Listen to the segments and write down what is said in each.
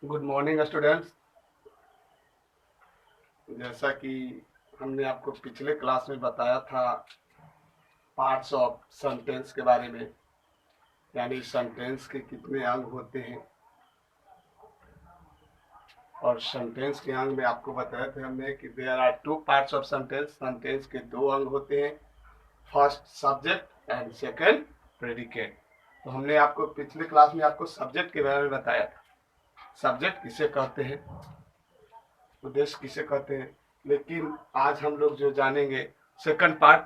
Good morning students. जैसा कि हमने आपको पिछले क्लास में बताया था पार्ट्स ऑफ सेंटेंस के बारे में, यानी सेंटेंस के कितने अंग होते हैं। और सेंटेंस के अंग में आपको बताया था हमने कि there are two parts of sentence. Sentence के दो अंग होते हैं, first subject and second predicate. तो हमने आपको पिछले क्लास में आपको सब्जेक्ट के बारे में बताया था। सब्जेक्ट किसे कहते हैं, उद्देश्य किसे कहते हैं। लेकिन आज हम लोग जो जानेंगे सेकंड पार्ट,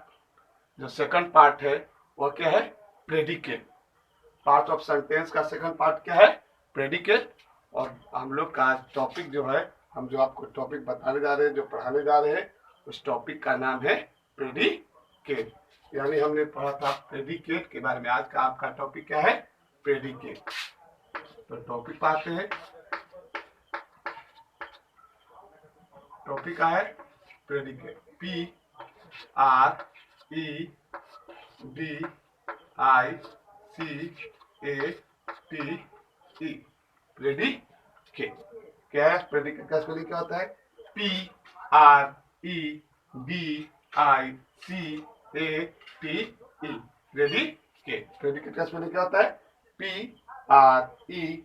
जो सेकंड पार्ट है वो क्या है, प्रेडिकेट। पार्ट ऑफ सेंटेंस का सेकंड पार्ट क्या है, प्रेडिकेट। और हम लोग का टॉपिक जो है, हम जो आपको टॉपिक बताने जा रहे हैं, जो पढ़ाने जा रहे हैं, उस टॉपिक का नाम है प्रेडिकेट। यानी हमने पढ़ा था प्रेडिकेट के बारे में। आज का आपका टॉपिक क्या है, प्रेडिकेट। तो टॉपिक पाते हैं। टॉपिक क्या है, प्रेडिकेट। PREDICATE। प्रेडिकेट क्या है, प्रेडिकेट का स्पेलिंग क्या होता है, PREDICATE। प्रेडिकेट, प्रेडिकेट का स्पेलिंग क्या होता है, PREDICATE।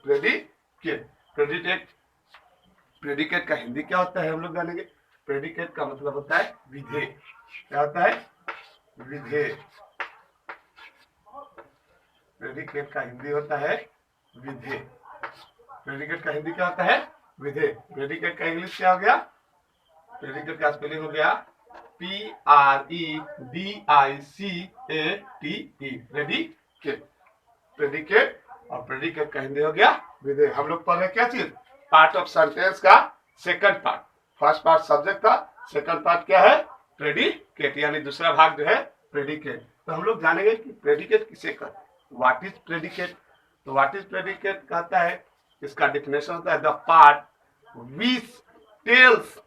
प्रेडिकेट। प्रेडिकेट, प्रेडिकेट का हिंदी क्या होता है हम लोग जानेंगे। प्रेडिकेट का मतलब होता है विधेय। क्या होता है, विधेय। प्रेडिकेट का हिंदी होता है विधेय। प्रेडिकेट का हिंदी क्या होता है, विधेय। प्रेडिकेट का इंग्लिश क्या हो गया, प्रेडिकेट का स्पेलिंग हो गया PREDICATE। Predicate, predicate. और प्रेडिकेट का हिंदी हो गया विधेय। हम लोग पढ़ रहे क्या चीज, पार्ट ऑफ सेंटेंस का second part. First part subject था, सेकंड पार्ट क्या है, प्रेडिकेट, यानी दूसरा भाग जो है प्रेडिकेट। तो हम लोग जानेंगे कि प्रेडिकेट किसे कहते हैं, व्हाट इज प्रेडिकेट। तो व्हाट इज प्रेडिकेट कहता है, इसका डिफिनेशन होता है the part which tells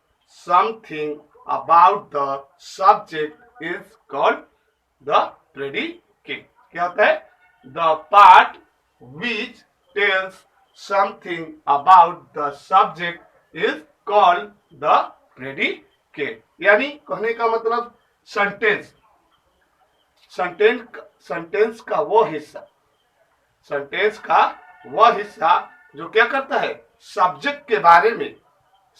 something about the subject is called the predicate. क्या होता है, the part which tells something about the subject is called the predicate। यानी कहने का मतलब सेंटेंस, सेंटेंस का वो हिस्सा, सेंटेंस का वह हिस्सा जो क्या करता है, सब्जेक्ट के बारे में,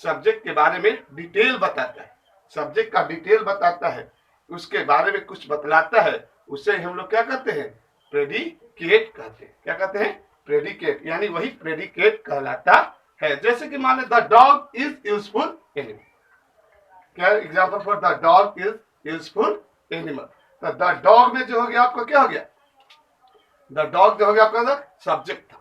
सब्जेक्ट के बारे में डिटेल बताता है, सब्जेक्ट का डिटेल बताता है, उसके बारे में कुछ बतलाता है, उसे हम लोग क्या कहते हैं, प्रेडिकेट कहते हैं। क्या कहते हैं, प्रेडिकेट। यानी वही प्रेडिकेट कहलाता है। जैसे कि माने the dog is useful animal. क्या example for the dog is useful animal. तो द डॉग में जो हो गया आपको क्या हो गया, द डॉग जो हो गया आपका सब्जेक्ट था,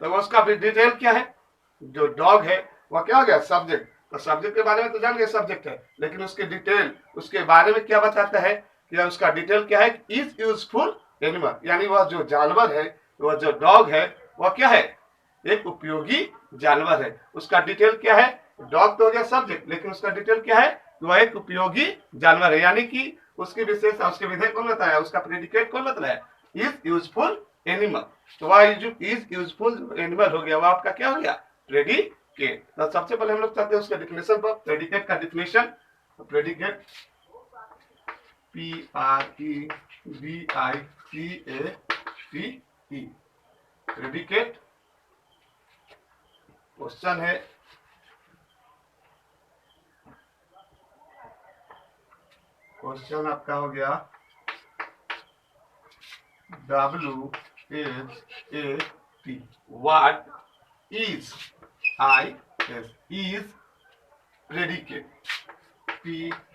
तो उसका भी डिटेल क्या है, जो डॉग है वह क्या हो गया, सब्जेक्ट। तो सब्जेक्ट के बारे में तो जान गए सब्जेक्ट है, लेकिन उसके डिटेल, उसके बारे में क्या बताता है, कि उसका डिटेल क्या है, इज यूजफुल एनिमल। यानी वह जो जानवर है, वह जो डॉग है, वह क्या है, एक उपयोगी जानवर है। उसका डिटेल क्या है, डॉग तो हो गया सब्जेक्ट, लेकिन उसका डिटेल क्या है, वह एक उपयोगी जानवर है। यानी कि उसकी विशेषता, उसके विधेय कौन बताया, उसका प्रेडिकेट कौन बताया, इज यूजफुल एनिमल। तो वह इज यूजफुल एनिमल हो गया, वह आपका क्या हो गया, प्रेडिकेट। तो सबसे पहले हम लोग चाहते हैं उसके डिफिनेशन पर, प्रेडिकेट का definition. Predicate PREDICATE। Predicate. Question है, क्वेश्चन आपका हो गया WHAT, what is, is predicate। PREDICATE।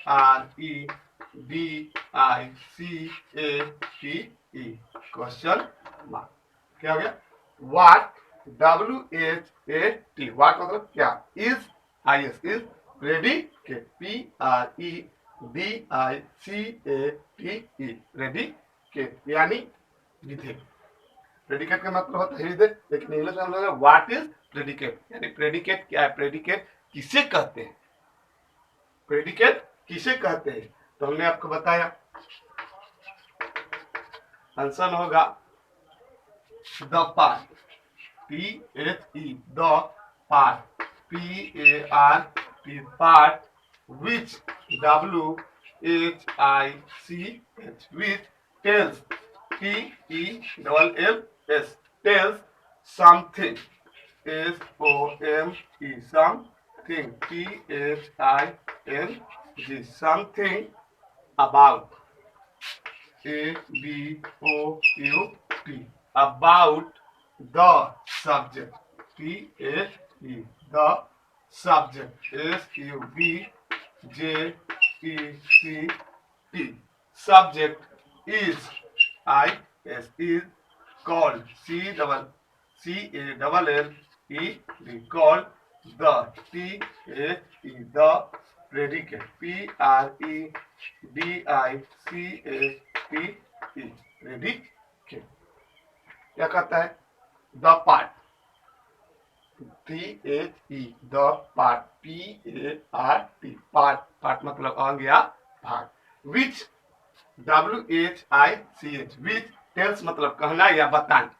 Question mark. क्या हो गया, व्हाट, WHAT, व्हाट मतलब क्या, is, is predicate, PREDICATE। Predicate यानी विधेय। प्रेडिकेट का मतलब होता है विधेय, लेकिन इंग्लिश में हम लोग व्हाट इज प्रेडिकेट, यानी प्रेडिकेट क्या है, प्रेडिकेट किसे कहते हैं, प्रेडिकेट किसे कहते हैं। तो हमने आपको बताया, आंसर होगा the part, PHE, the part, PART, part, which, WHICH, which tells, TELLS, tells something, SOME, something, THING, something about, ABOUT, about the subject, THE, the subject, SUBJECT, subject is, is called, CALLED, called, the, THE, the predicate, PREDICATE, predicate। क्या कहता है? The part, THE, the part, PART, part, part मतलब आ गया भाग, विच, WHICH, which tells मतलब कहना या बताना,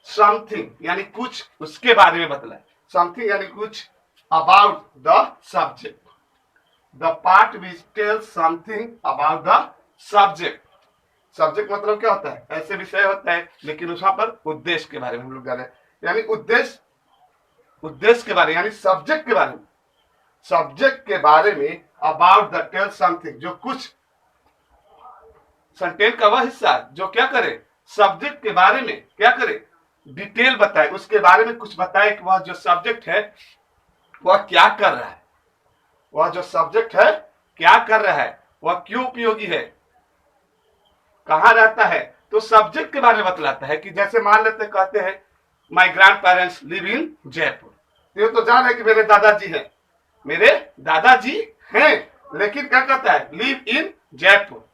समथिंग यानी कुछ उसके बारे में बतलाए, समथिंग यानी कुछ, about the subject, the part which tells something about the subject. Subject मतलब क्या होता है? ऐसे विषय होता है, लेकिन वहां पर उद्देश्य के बारे में हम लोग जाने, यानी उद्देश्य के बारे में, यानी सब्जेक्ट के बारे में, सब्जेक्ट के बारे में, अबाउट द टेल समथिंग, जो कुछ, सेंटेंस का वह हिस्सा जो क्या करे, सब्जेक्ट के बारे में क्या करे, डिटेल बताए, उसके बारे में कुछ बताए कि वह जो सब्जेक्ट है वह क्या कर रहा है, वह जो सब्जेक्ट है क्या कर रहा है, वह क्यों उपयोगी है, कहां रहता है, तो सब्जेक्ट के बारे में बतलाता है। कि जैसे मान लेते कहते हैं my grand parents live in Jaipur, ये तो जान है कि मेरे दादाजी हैं, मेरे दादाजी हैं, लेकिन क्या कहता है, लिव इन जयपुर,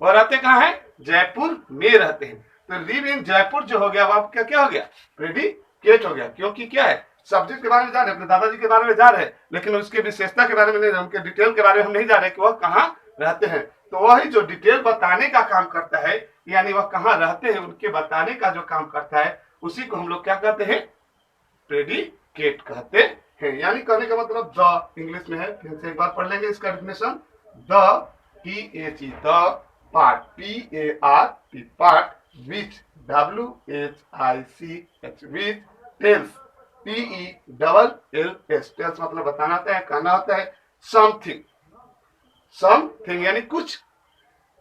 वो रहते कहां है, जयपुर में रहते हैं। तो लिव इन जयपुर जो हो गया वह क्या क्या हो गया, प्रेडिकेट हो गया, क्योंकि क्या है, सब्जेक्ट के बारे में जा रहे, अपने दादाजी के बारे में जा रहे हैं, लेकिन उसके विशेषता के बारे में नहीं, उनके डिटेल के बारे में हम नहीं जा रहे कि वह कहाँ रहते हैं। तो वही जो डिटेल बताने का काम करता है, यानी वह कहाँ रहते हैं उनके बताने का जो काम करता है, उसी को हम लोग क्या कहते हैं, प्रेडिकेट कहते हैं। यानी कहने का मतलब द इंग्लिश में है, फिर से एक बार पढ़ लेंगे इसका definition, the, THE, the part, PART, part, which, WHICH, which tells, TELLS, tells मतलब बताना होता है, कहना होता है, समथिंग, समथिंग यानी कुछ,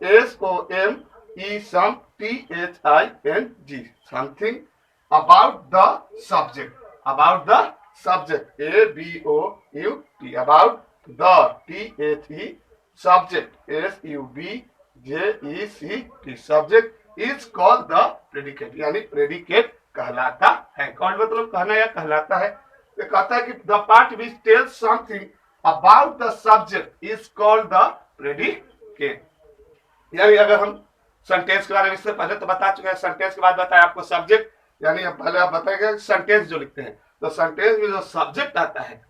SOME, THING, something, about the subject, about the subject, ABOUT, about the, THE, subject, SUBJECT, subject is called the predicate, यानी प्रेडिकेट कहलाता है। कौन मतलब कहना या कहलाता है, तो कहता है कि the part which tells something about the subject is called the predicate. यानी अगर हम सेंटेंस के बारे में इससे पहले तो बता चुके हैं, सेंटेंस के बाद बताया आपको सब्जेक्ट, यानी पहले आप बताएंगे सेंटेंस जो लिखते हैं, तो सेंटेंस में जो सब्जेक्ट आता है,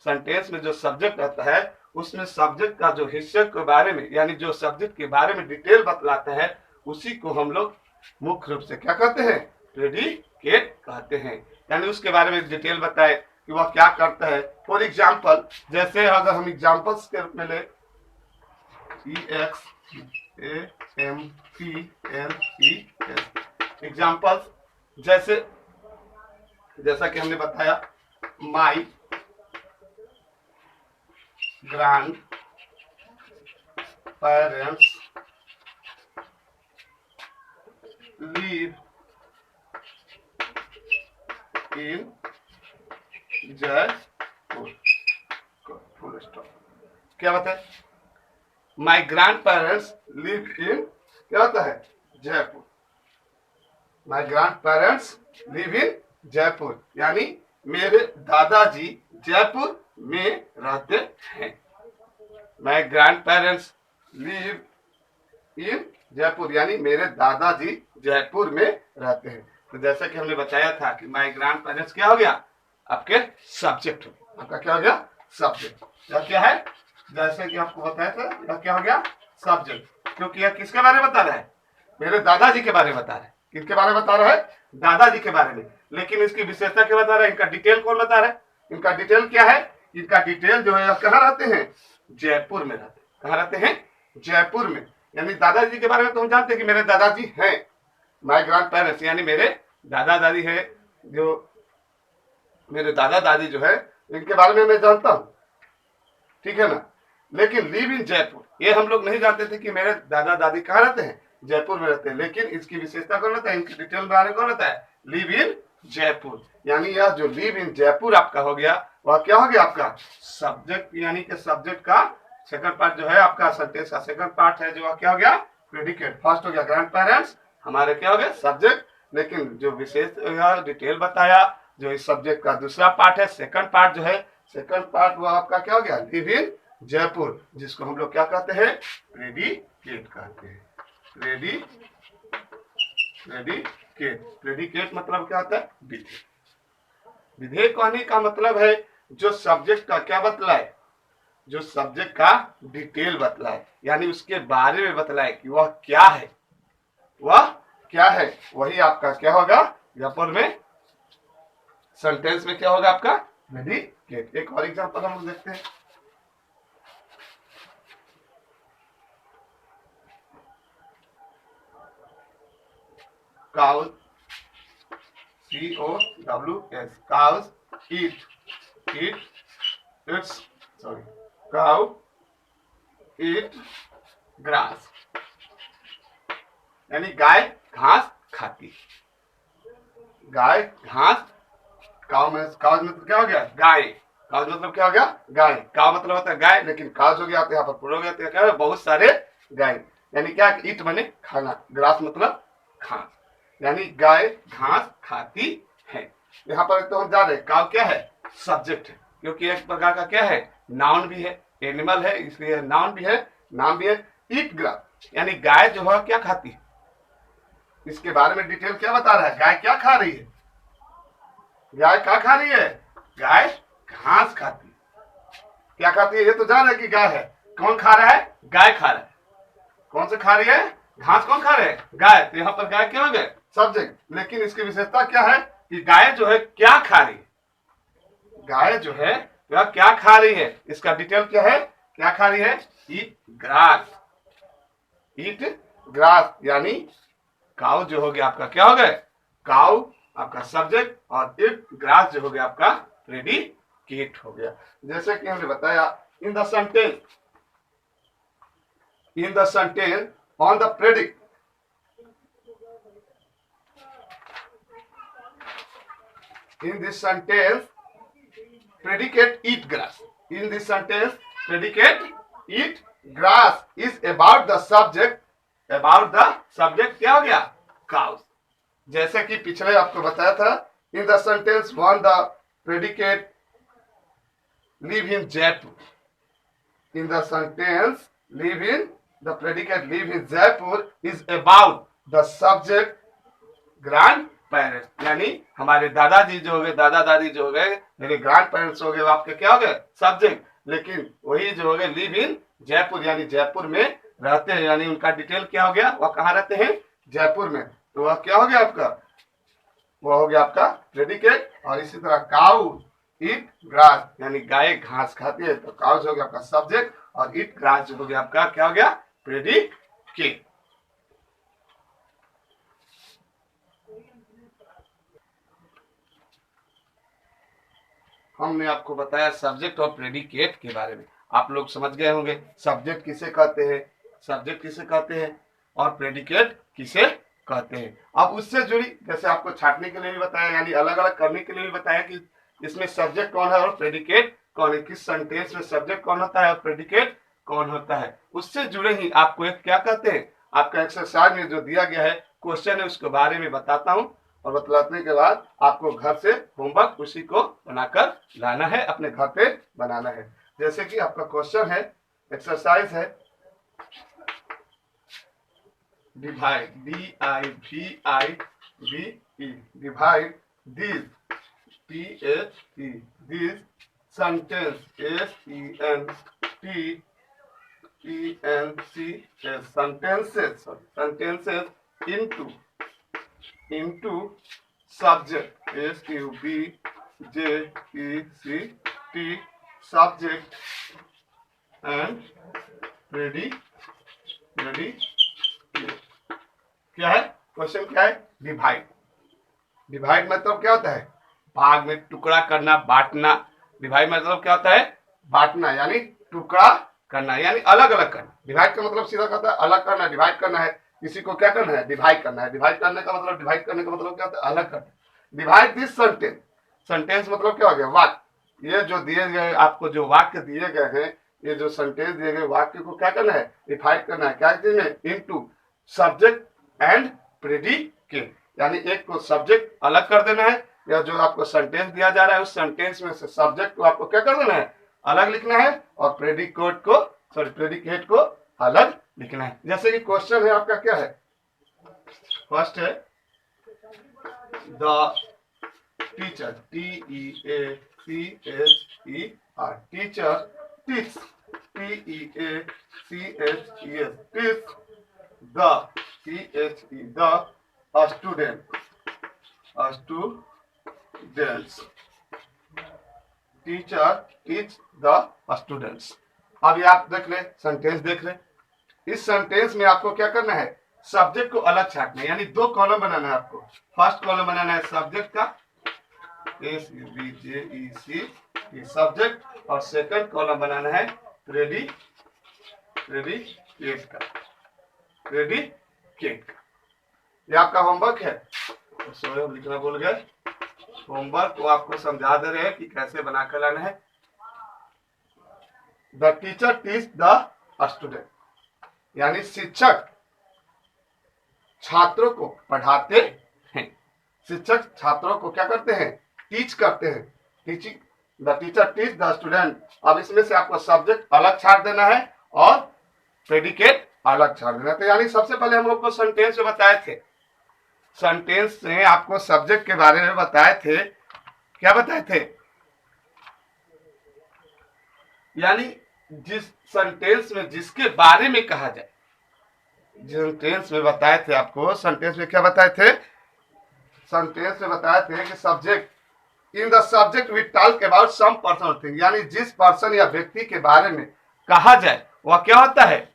सेंटेंस में जो सब्जेक्ट आता है, उसमें सब्जेक्ट का जो हिस्से के बारे में, यानी जो सब्जेक्ट के बारे में डिटेल बतलाता है, उसी को हम लोग मुख्य रूप से क्या कहते हैं, प्रेडिकेट कहते हैं। यानी उसके बारे में डिटेल बताए कि वह क्या करता है। फॉर एग्जाम्पल, जैसे अगर हम एग्जाम्पल्स के रूप में ले, EXAMPLES, एग्जाम्पल्स, जैसा कि हमने बताया, my grand parents live in Jaipur, full stop. क्या बताए, my grand parents live in, क्या होता है, Jaipur, my grand parents live in Jaipur, यानी मेरे दादाजी जयपुर में रहते हैं। My grand parents live in Jaipur, यानी मेरे दादाजी जयपुर में रहते हैं। तो जैसा कि हमने बताया था कि माई ग्रैंड पेरेंट्स क्या हो गया, आपके सब्जेक्ट हो गया, आपका क्या हो गया, सब्जेक्ट। यह क्या है, जैसे कि आपको बताया था, यह क्या हो गया, सब्जेक्ट, क्योंकि यह किसके बारे में बता रहा है, मेरे दादाजी के बारे में बता रहा है। किसके बारे में बता रहा है? दादाजी के बारे में। लेकिन इसकी विशेषता क्या बता रहा है? इनका डिटेल कौन बता रहा है? इनका डिटेल क्या है? इनका डिटेल जो है कहाँ रहते हैं? जयपुर में रहते हैं। कहाँ रहते हैं? जयपुर में। यानी दादाजी के बारे में तो हम जानते हैं कि मेरे दादाजी हैं, माय ग्रैंड पेरेंट्स, यानी मेरे दादा दादी है, जो मेरे दादा दादी जो है इनके बारे में मैं जानता हूं, ठीक है ना। लेकिन लिव इन जयपुर, ये हम लोग नहीं जानते थे कि मेरे दादा दादी कहाँ रहते हैं? जयपुर में रहते हैं। लेकिन इसकी विशेषता कौन रहता है? इनकी डिटेल बारे में कौन रहता है? Live in Jaipur. यानी यह जो लिव इन जयपुर आपका हो गया, वह क्या हो गया? आपका सब्जेक्ट, यानी कि सब्जेक्ट का सेकंड पार्ट जो है आपका सेंटेंस का सेकंड पार्ट है, जो क्या हो गया? प्रेडिकेट। फर्स्ट हो गया ग्रैंड पेरेंट्स, हमारे क्या हो गए? सब्जेक्ट। लेकिन जो विशेष डिटेल बताया, जो इस सब्जेक्ट का दूसरा पार्ट है, सेकंड पार्ट जो है, सेकंड पार्ट वो आपका क्या हो गया? लिव इन जयपुर, जिसको हम लोग क्या कहते हैं? प्रेडिकेट कहते हैं। प्रेडिकेट मतलब क्या होता है? विधेय। विधेय कहने का मतलब है जो सब्जेक्ट का क्या बतलाए? जो सब्जेक्ट का डिटेल बतलाए, यानी उसके बारे में बतलाए कि वह क्या है, वह क्या है, वही आपका क्या होगा? यहाँ में सेंटेंस में क्या होगा आपका? प्रेडिकेट। एक और एग्जांपल हम लोग देखते हैं। cows, cows, cows cow eat grass, यानी गाय घास खाती। गाय घास, काव में क्या हो गया? गाय। काव मतलब क्या हो गया? गाय। काव मतलब होता है गाय, लेकिन काज हो गया तो यहाँ पर पूरा हो गया, तो क्या है? बहुत सारे गाय। यानी क्या? ईट माने खाना, ग्रास मतलब घास, यानी गाय घास खाती है। यहाँ पर तो हम जा रहे, काव क्या है? सब्जेक्ट है, क्योंकि एक प्रकार का क्या है? नाउन भी है, एनिमल है, इसलिए नाउन भी है, नाम भी है। ईट ग्रास, यानी गाय जो है क्या खाती है? इसके बारे में डिटेल क्या बता रहा है? गाय क्या खा रही है? गाय क्या खा रही है? गाय घास खाती है। क्या खाती है? ये तो जान है कि गाय है। कौन खा रहा है? गाय खा रहा है। कौन से खा रही है? घास। कौन खा रहे हैं? गाय। तो यहाँ पर गाय क्या हो गए? सब्जेक्ट। लेकिन इसकी विशेषता क्या है? कि गाय जो है क्या खा रही है? गाय जो है वह क्या खा रही है? इसका डिटेल क्या है? क्या खा रही है? ईट ग्रास। ईट ग्रास, यानी काउ जो हो गया आपका क्या हो गए? काउ आपका सब्जेक्ट, और ईट ग्रास जो हो गया आपका प्रेडिकेट हो गया। जैसे कि हमने बताया, in the sentence on the predict, in this sentence predicate eat grass. In this sentence predicate eat grass is about the subject, about the subject क्या हो गया? cows। जैसे कि पिछले आपको बताया था, in the sentence one the predicate live in Jaipur, in the sentence live in, the predicate live in Jaipur is about the subject grand parents, यानी हमारे दादाजी जो हो गए, दादा दादी जो हो गए, मेरे ग्रैंड पेरेंट्स हो गए, वो आपके क्या हो गए? सब्जेक्ट। लेकिन वही जो हो गए लिव इन जयपुर, यानी जयपुर में रहते हैं, यानी उनका डिटेल क्या हो गया? वह कहाँ रहते हैं? जयपुर में। तो वह क्या हो गया आपका? वह हो गया आपका प्रेडिकेट। और इसी तरह काउ ईट ग्रास, यानी गाय घास खाती है, तो काउज हो गया आपका सब्जेक्ट, और ईट ग्रास जो हो गया आपका क्या हो गया? प्रेडिकेट। हमने आपको बताया सब्जेक्ट और प्रेडिकेट के बारे में, आप लोग समझ गए होंगे सब्जेक्ट किसे कहते हैं, सब्जेक्ट किसे कहते हैं, और प्रेडिकेट किसे कहते हैं। अब उससे जुड़ी, जैसे आपको छाटने के लिए भी बताया, यानी अलग अलग करने के लिए भी बताया कि इसमें सब्जेक्ट कौन है और प्रेडिकेट कौन है, किस सेंटेंस में सब्जेक्ट कौन होता है और प्रेडिकेट कौन होता है। उससे जुड़े ही आपको एक क्या कहते हैं, आपका एक्सरसाइज में जो दिया गया है क्वेश्चन है, उसके बारे में बताता हूँ, और बतलाने के बाद आपको घर से होमवर्क उसी को बनाकर लाना है, अपने घर पे बनाना है। जैसे कि आपका क्वेश्चन है, एक्सरसाइज है, divide, DIVIDE, divide this, THE, this sentence, SENTENCES, sentences into into subject, subject, subject and predicate। क्या है क्वेश्चन, क्या है? डिवाइड। डिवाइड मतलब क्या होता है? भाग में टुकड़ा करना, बांटना। डिवाइड मतलब क्या होता है? बांटना, यानी टुकड़ा करना, यानी अलग अलग करना। डिवाइड का मतलब सीधा कहता है अलग करना, डिवाइड करना है। किसी को क्या करना है? डिवाइड करना है। डिवाइड करने का मतलब, डिवाइड करने का मतलब क्या होता है? अलग करना। Divide this sentence. सेंटेंस मतलब क्या हो गया? वाक्य। ये जो दिए गए आपको, जो वाक्य दिए गए हैं, ये जो सेंटेंस दिए गए वाक्य को क्या करना है? डिवाइड करना है। क्या चीज में? इनटू सब्जेक्ट एंड प्रेडिकेट, यानी एक को सब्जेक्ट अलग कर देना है, या जो आपको सेंटेंस दिया जा रहा है उस सेंटेंस में से सब्जेक्ट को आपको क्या कर देना है? अलग लिखना है, और प्रेडिकेट को अलग लिखना है। जैसे कि क्वेश्चन है आपका, क्या है? फर्स्ट है the teacher, TEACHER, teacher teach, TEACHES, teach the, the students, teacher teach the students. अब ये आप देख ले, सेंटेंस देख ले। इस सेंटेंस में आपको क्या करना है? सब्जेक्ट को अलग छाटना है, यानी दो कॉलम बनाना है आपको। फर्स्ट कॉलम बनाना है सब्जेक्ट का, SUBJEC सब्जेक्ट, और सेकंड कॉलम बनाना है प्रेडिकेट का, प्रेडिकेट। ये आपका होमवर्क है। सॉरी हम लिखना भूल गए। होमवर्क को आपको समझा दे रहे हैं कि कैसे बनाकर लाना है। The teacher teach the student, यानी शिक्षक छात्रों को पढ़ाते हैं। शिक्षक छात्रों को क्या करते हैं? टीच करते हैं। Teaching, the teacher teach the student. अब इसमें से आपको सब्जेक्ट अलग छाट देना है और प्रेडिकेट अलग छाट देना है। तो यानी सबसे पहले हम लोग को सेंटेंस में बताए थे, सेंटेंस में आपको सब्जेक्ट के बारे में बताए थे। क्या बताए थे? यानी जिस सेंटेंस में जिसके बारे में कहा जाए, सेंटेंस में बताए थे आपको। सेंटेंस में क्या बताए थे? सेंटेंस में बताए थे कि subject, in the subject we talk about some person thing, यानी जिस पर्सन या व्यक्ति के बारे में कहा जाए वह क्या होता है?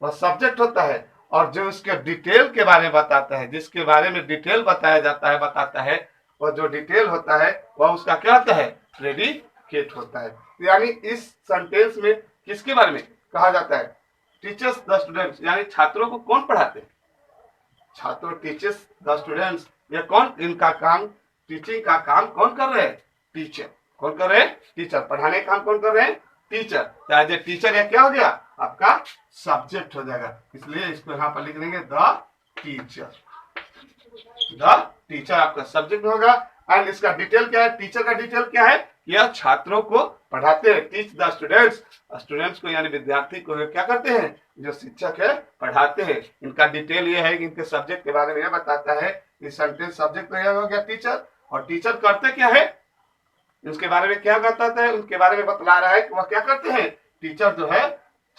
वह सब्जेक्ट होता है। और जो उसके डिटेल के बारे में बताता है, जिसके बारे में डिटेल बताया जाता है, बताता है, वह जो डिटेल होता है वह उसका क्या होता है? प्रेडिकेट होता है। यानी इस सेंटेंस में किसके बारे में कहा जाता है? टीचर्स द स्टूडेंट्स, यानी छात्रों को कौन पढ़ाते हैं? छात्रों, टीचर्स द स्टूडेंट्स। ये कौन? इनका काम, टीचिंग का काम कौन कर रहे हैं? टीचर। कौन कर रहे हैं? टीचर। पढ़ाने का काम कौन कर रहे हैं? टीचर। चाहे टीचर, या क्या हो गया आपका? सब्जेक्ट हो जाएगा। इसलिए इसको यहां पर लिख देंगे द टीचर। द टीचर आपका सब्जेक्ट होगा। एंड इसका डिटेल क्या है? टीचर का डिटेल क्या है? यह छात्रों को पढ़ाते हैं। टीच द स्टूडेंट्स, स्टूडेंट्स को यानी विद्यार्थी को क्या करते हैं? जो शिक्षक है पढ़ाते हैं। इनका डिटेल ये है कि इनके सब्जेक्ट के बारे में यह बताता है। इस सेंटेंस सब्जेक्ट तो यह हो गया टीचर, और टीचर करते क्या है? उसके बारे में क्या बताता है? उनके बारे में बतला रहा है कि वह क्या करते हैं? टीचर जो है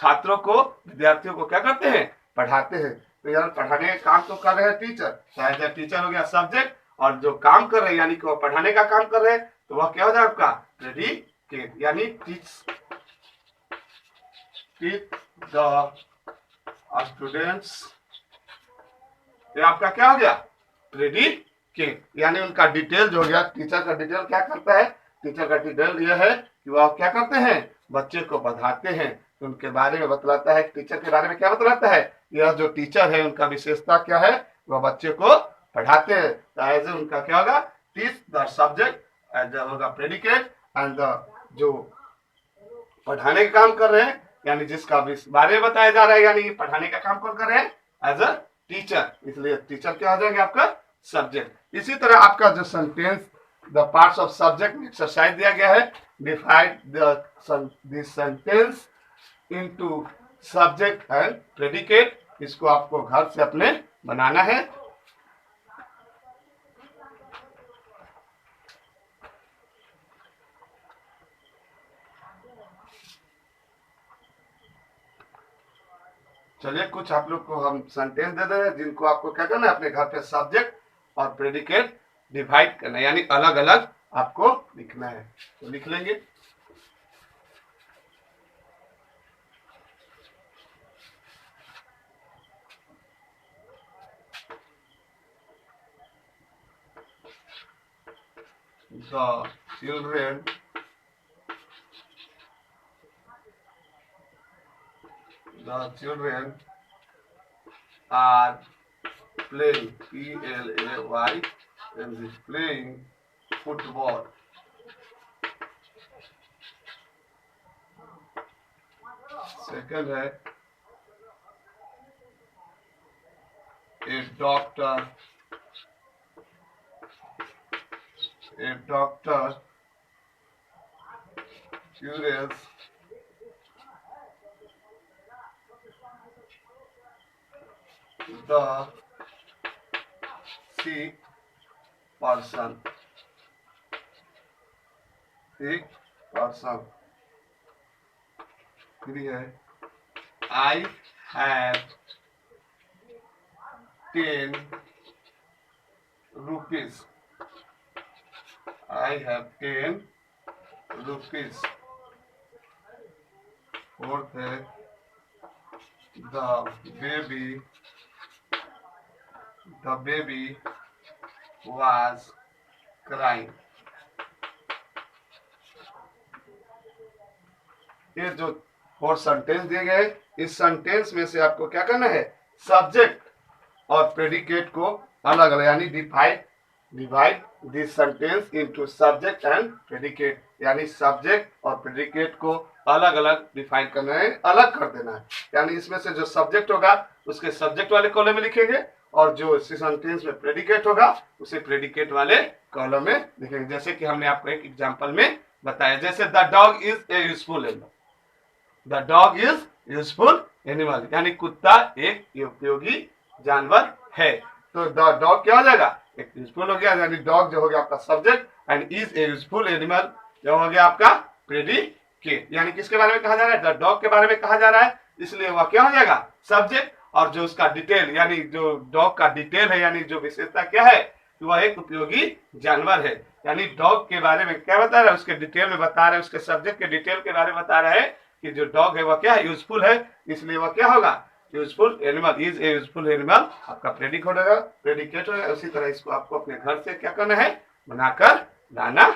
छात्रों को, विद्यार्थियों को क्या करते हैं? पढ़ाते हैं। तो यार पढ़ाने का काम तो कर रहे हैं टीचर, चाहे टीचर हो गया सब्जेक्ट, और जो काम कर रहे हैं यानी कि वो पढ़ाने का काम कर रहे हैं, तो वह क्या हो जाए आपका? प्रेडिकेट, यानी टीच द स्टूडेंट्स। ये आपका क्या हो गया? प्रेडिकेट, यानी उनका डिटेल जो हो गया। टीचर का डिटेल क्या करता है? टीचर का डिटेल यह है कि वह क्या करते हैं? बच्चे को पढ़ाते हैं। उनके बारे में बतलाता है। टीचर के बारे में क्या बतलाता है? यह जो टीचर है उनका विशेषता क्या है? वह बच्चे को पढ़ाते हैं। तो एज उनका क्या होगा? टीच द सब्जेक्ट, एज होगा प्रेडिकेट, एंड जो पढ़ाने का काम कर रहे हैं, यानी जिसका बारे में बताया जा रहा है, यानी पढ़ाने का काम कौन कर रहे हैं? As a teacher. इसलिए टीचर क्या हो जाएंगे? आपका सब्जेक्ट। इसी तरह आपका जो sentence, the parts of subject में एक्सरसाइज दिया गया है। Divide the sentence into subject and predicate. इसको आपको घर से अपने बनाना है। चलिए कुछ आप लोग को हम सेंटेंस दे दे रहे हैं, जिनको आपको क्या करना है? अपने घर पे सब्जेक्ट और प्रेडिकेट डिवाइड करना है, यानी अलग अलग आपको लिखना है। तो लिख लेंगे। The children are playing, play, and is playing football. Second है a doctor cures the sick person. फिर है I have 10 rupees. I have 10 rupees. Fourth है the baby was crying. ये जो 4 सेंटेंस दिए गए, इस सेंटेंस में से आपको क्या करना है, सब्जेक्ट और प्रेडिकेट को अलग अलग, यानी divide this sentence into subject and predicate, यानी सब्जेक्ट और प्रेडिकेट को अलग अलग डिफाइन करना है, अलग कर देना है। यानी इसमें से जो सब्जेक्ट होगा उसके सब्जेक्ट वाले कॉलम में लिखेंगे और जो इस सेंटेंस में प्रेडिकेट होगा उसे प्रेडिकेट वाले कॉलम में लिखेंगे। जैसे कि हमने आपको एक एग्जांपल में बताया, जैसे the dog is a useful animal. The dog is useful animal, यानी कुत्ता एक उपयोगी जानवर है। तो द डॉग क्या हो जाएगा, एक यूजफुल हो गया, यानी डॉग जो हो गया आपका subject and is a useful animal जो हो गया आपका प्रेडिकेट। यानी किसके बारे में कहा जा रहा है, द डॉग के बारे में कहा जा रहा है, इसलिए वह क्या हो जाएगा, सब्जेक्ट। और जो उसका डिटेल, यानी जो डॉग का डिटेल है, यानी जो विशेषता क्या है कि वह एक उपयोगी जानवर है। यानी डॉग के बारे में क्या बता रहा है, उसके डिटेल में बता रहा है, उसके सब्जेक्ट के डिटेल के बारे में बता रहा है कि जो डॉग है वह क्या है, यूजफुल है, इसलिए वह क्या होगा, useful animal, is a useful animal आपका प्रेडिकेट होगा। उसी तरह इसको आपको अपने घर से क्या करना है, बनाकर लाना